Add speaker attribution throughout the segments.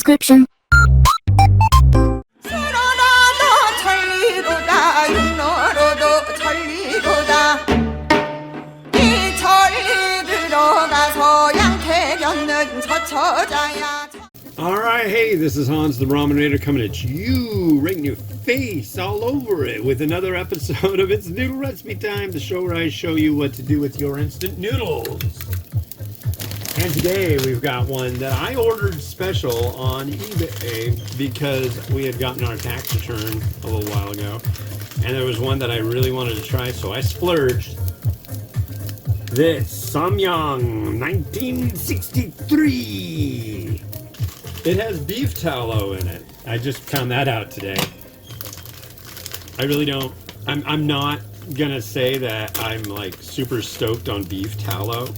Speaker 1: description.
Speaker 2: 살아나도 천리로다 육로로도 천리로다 이 천리 들어가서 양태견는 저처자야.
Speaker 3: Alright, hey, this is Hans the Ramenator coming at you, right in your face, all over it, with another episode of It's Noodle Recipe Time, the show where I show you what to do with your instant noodles. And today we've got one that I ordered special on eBay because we had gotten our tax return a little while ago, and there was one that I really wanted to try, so I splurged. This Samyang 1963. It has beef tallow in it. I just found that out today. I really don't. I'm not gonna say that I'm like super stoked on beef tallow.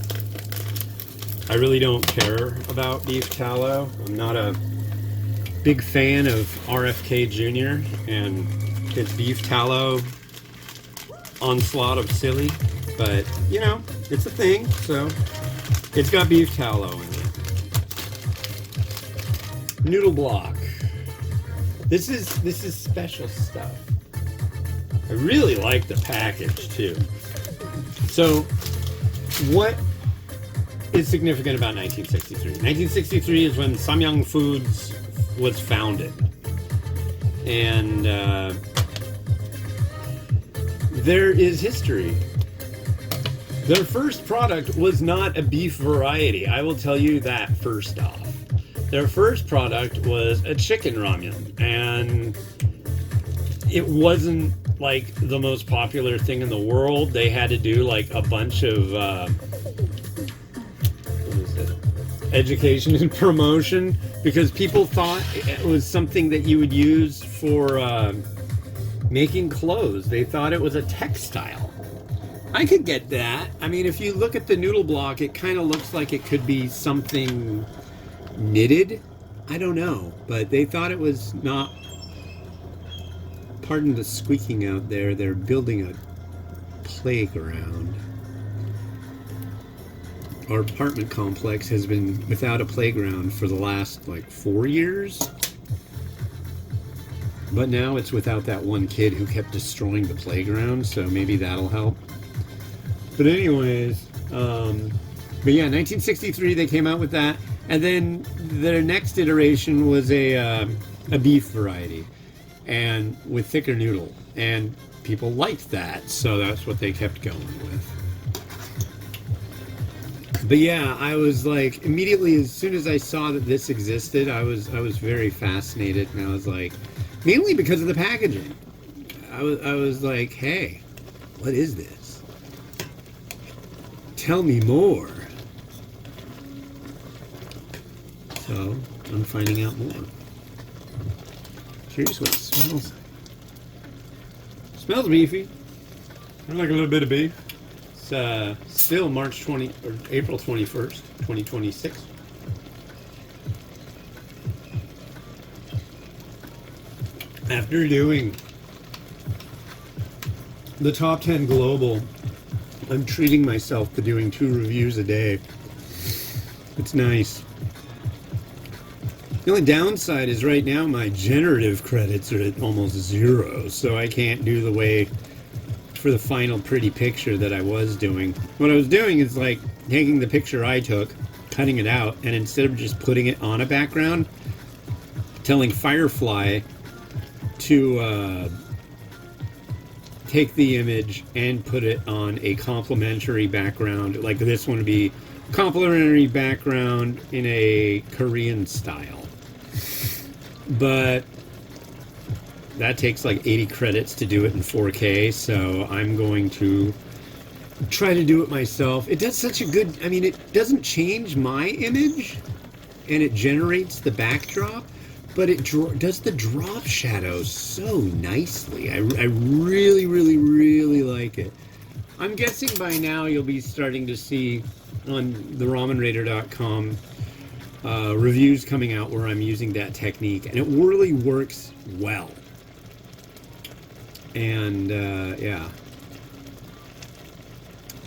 Speaker 3: I really don't care about beef tallow. I'm not a big fan of RFK Jr. and his beef tallow onslaught of silly. But, you know, it's a thing, so it's got beef tallow in it. Noodle block. This is special stuff. I really like the package too. So, what is significant about 1963? 1963 is when Samyang Foods was founded, and there is history. Their first product was not a beef variety. I will tell you that first off. Their first product was a chicken ramen, and it wasn't like the most popular thing in the world. They had to do like a bunch of education and promotion because people thought it was something that you would use for making clothes. They thought it was a textile. I could get that. I mean, if you look at the noodle block, it kind of looks like it could be something knitted. I don't know, but they thought it was not. Pardon the squeaking out there. They're building a playground. Our apartment complex has been without a playground for the last like 4 years. But now it's without that one kid who kept destroying the playground, so maybe that'll help. But anyways, but yeah, 1963 they came out with that, and then their next iteration was a beef variety, and with thicker noodle, and people liked that, so that's what they kept going with. But yeah, I was like, immediately as soon as I saw that this existed, I was very fascinated, and I was like, mainly because of the packaging. I was like, hey, what is this? Tell me more. So, I'm finding out more. Curious what it smells like. Smells beefy. I like a little bit of beef. It's still April 21st, 2026. After doing the top 10 global, I'm treating myself to doing 2 reviews a day. It's nice. The only downside is right now my generative credits are at almost 0, so I can't do the way for the final pretty picture that I was doing. What I was doing is like taking the picture I took, cutting it out, and instead of just putting it on a background, telling Firefly to take the image and put it on a complementary background. Like this one would be complementary background in a Korean style. But that takes like 80 credits to do it in 4K, so I'm going to try to do it myself. It does such a good, I mean, it doesn't change my image, and it generates the backdrop, but it does the drop shadows so nicely. I really, really, really like it. I'm guessing by now you'll be starting to see on the ramenrater.com reviews coming out where I'm using that technique, and it really works well. And yeah,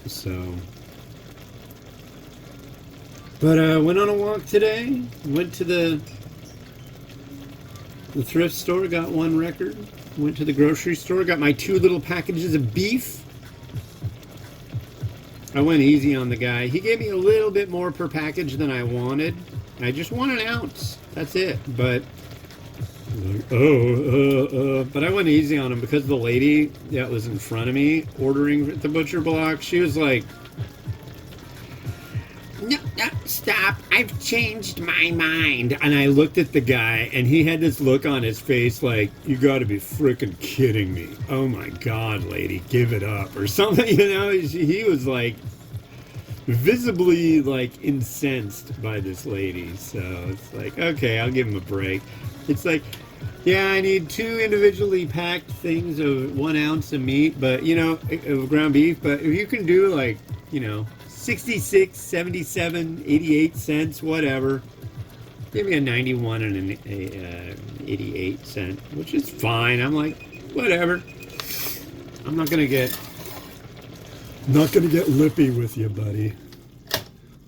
Speaker 3: so but I went on a walk today, went to the the thrift store, got one record. Went to the grocery store, got my 2 little packages of beef. I went easy on the guy. He gave me a little bit more per package than I wanted. I just want an ounce. That's it. But but I went easy on him because the lady that was in front of me ordering at the butcher block, she was like, no, stop, I've changed my mind. And I looked at the guy, and he had this look on his face like, you gotta be freaking kidding me. Oh my God, lady, give it up. Or something, you know? He was like, visibly like incensed by this lady. So it's like, okay, I'll give him a break. It's like, yeah, I need 2 individually packed things of 1 ounce of meat, but you know, of ground beef. But if you can do like, you know, 66, 77, 88 cents, whatever. Give me a 91 and an 88 cent, which is fine. I'm like, whatever. I'm not gonna get lippy with you, buddy.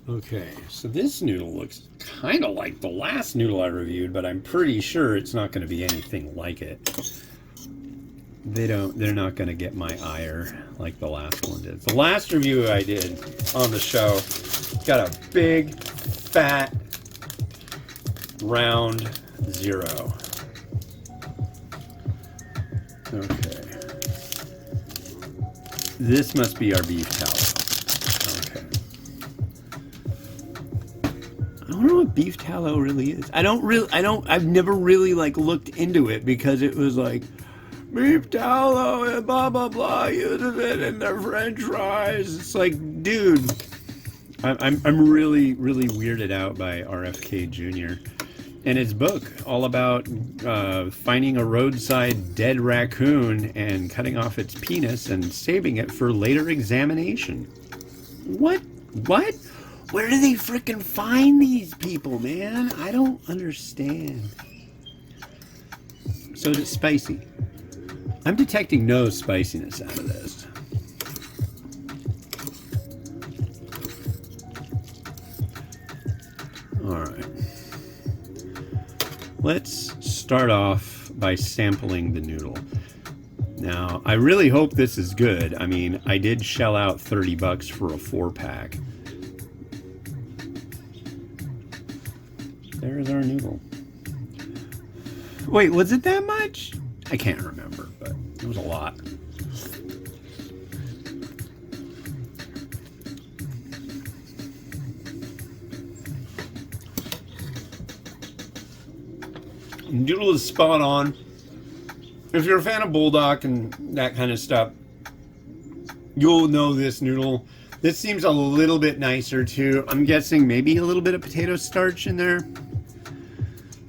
Speaker 3: Okay, so this noodle looks kind of like the last noodle I reviewed, but I'm pretty sure it's not going to be anything like it. They're not going to get my ire like the last one did. The last review I did on the show got a big, fat, round 0. Okay. This must be our beef tallow. Okay. I don't know what beef tallow really is. I've never really like looked into it because it was like, beef tallow and blah blah blah uses it in their French fries. It's like, dude, I'm really weirded out by RFK Jr. and his book all about finding a roadside dead raccoon and cutting off its penis and saving it for later examination. What? Where do they frickin' find these people, man? I don't understand. So it's spicy. I'm detecting no spiciness out of this. Alright. Let's start off by sampling the noodle. Now, I really hope this is good. I mean, I did shell out $30 for a 4-pack. There's our noodle. Wait, was it that much? I can't remember, but it was a lot. Noodle is spot on. If you're a fan of bulldog and that kind of stuff, you'll know this noodle. This seems a little bit nicer too. I'm guessing maybe a little bit of potato starch in there.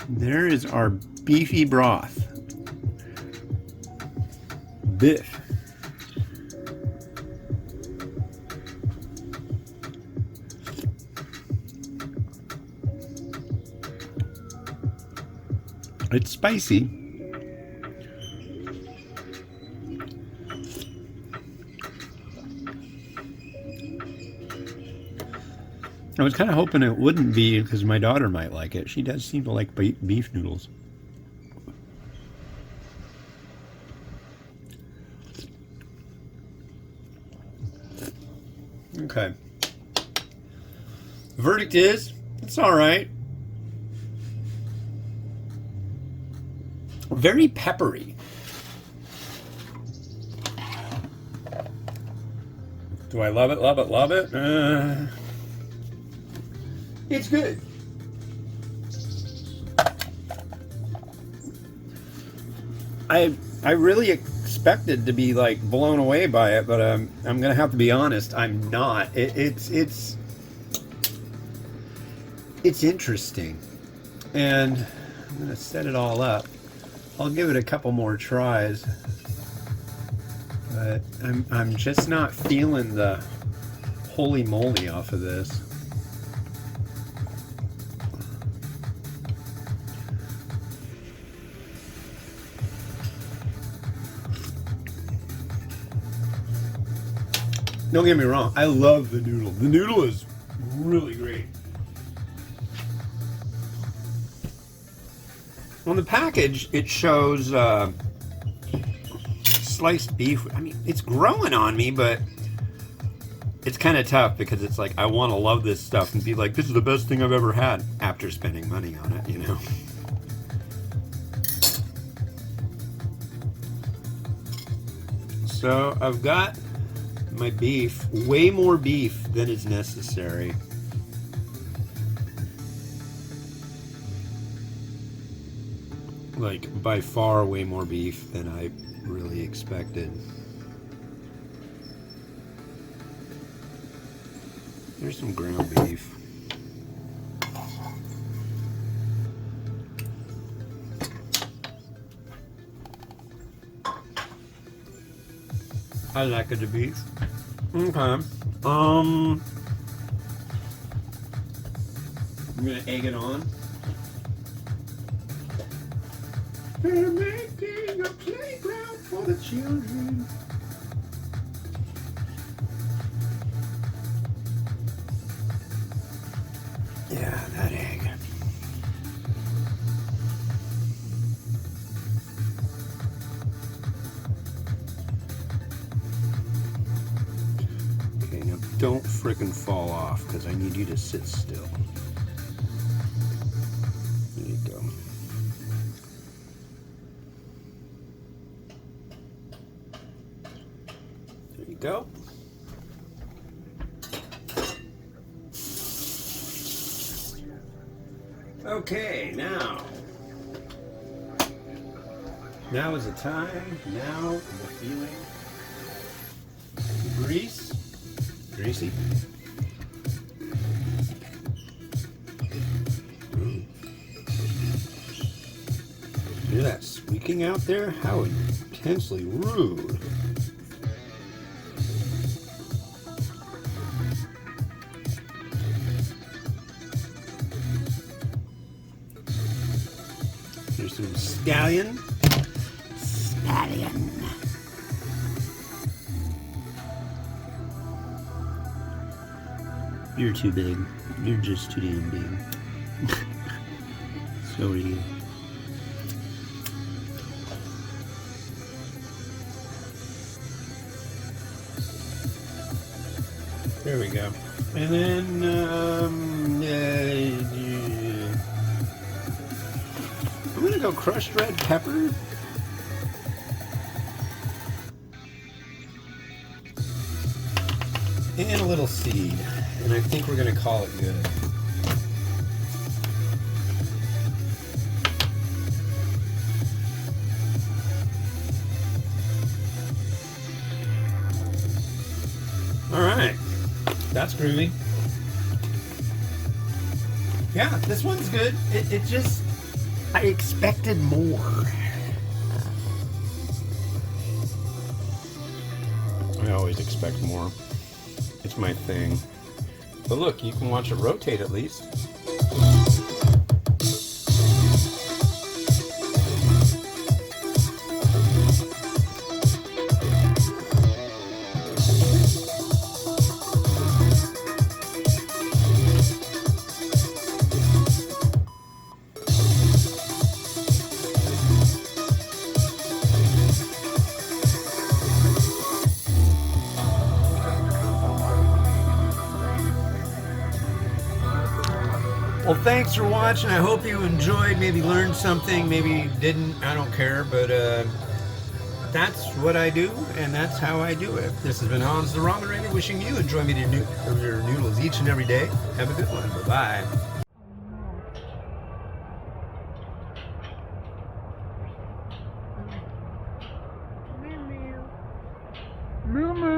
Speaker 3: There is our beefy broth. Biff. It's spicy. I was kind of hoping it wouldn't be because my daughter might like it. She does seem to like beef noodles. Okay. The verdict is, it's all right. Very peppery. Do I love it, love it, love it? It's good. I really expected to be like blown away by it, but I'm gonna have to be honest. I'm not. It's interesting, and I'm gonna set it all up. I'll give it a couple more tries, but I'm just not feeling the holy moly off of this. Don't get me wrong, I love the noodle. The noodle is really great. On the package, it shows sliced beef. I mean, it's growing on me, but it's kind of tough because it's like I want to love this stuff and be like, this is the best thing I've ever had after spending money on it, you know? So I've got my beef, way more beef than is necessary. Like, by far way more beef than I really expected. There's some ground beef. I like the beef. Okay. I'm gonna egg it on. They're making a playground for the children. Yeah, that egg. Okay, now don't frickin' fall off because I need you to sit still. There you go. There you go. Okay, now is the time. Now the feeling. Grease. Greasy. Hear that squeaking out there? How intensely rude. Here's some scallion. Scallion. You're too big. You're just too damn big. So are you. There we go. And then, I'm gonna go crushed red pepper. And a little seed. And I think we're gonna call it good. All right. That's groovy. Yeah, this one's good. It just, I expected more. I always expect more. It's my thing. But look, you can watch it rotate at least. Well, thanks for watching. I hope you enjoyed, maybe learned something, maybe didn't, I don't care, but that's what I do, and that's how I do it. This has been Hans the Ramen Ranger, wishing you enjoy me your noodles each and every day. Have a good one. Bye-bye.
Speaker 1: Moo moo.